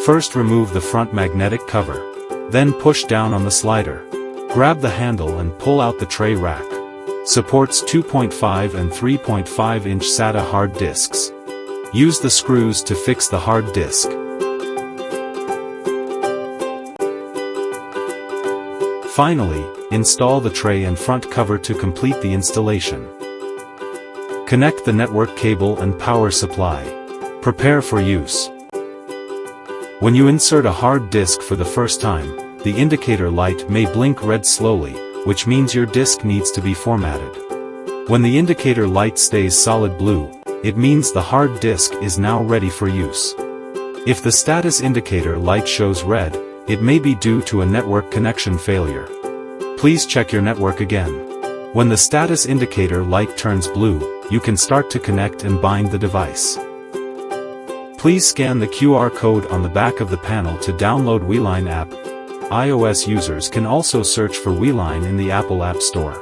First remove the front magnetic cover. Then push down on the slider. Grab the handle and pull out the tray rack. Supports 2.5 and 3.5-inch SATA hard disks. Use the screws to fix the hard disk. Finally, install the tray and front cover to complete the installation. Connect the network cable and power supply. Prepare for use. When you insert a hard disk for the first time, the indicator light may blink red slowly, which means your disk needs to be formatted. When the indicator light stays solid blue, it means the hard disk is now ready for use. If the status indicator light shows red, it may be due to a network connection failure. Please check your network again. When the status indicator light turns blue, you can start to connect and bind the device. Please scan the QR code on the back of the panel to download WeLine app. iOS users can also search for WeLine in the Apple App Store.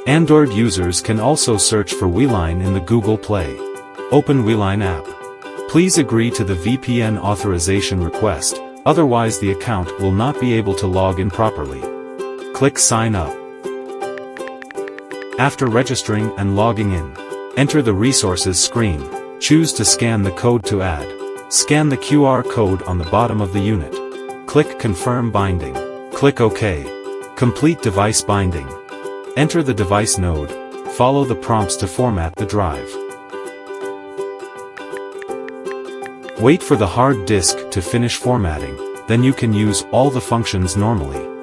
Android users can also search for WeLine in the Google Play. Open WeLine app. Please agree to the VPN authorization request, otherwise the account will not be able to log in properly. Click Sign Up. After registering and logging in, enter the resources screen. Choose to scan the code to add. Scan the QR code on the bottom of the unit. Click Confirm Binding. Click OK. Complete device binding. Enter the device node. Follow the prompts to format the drive. Wait for the hard disk to finish formatting, then you can use all the functions normally.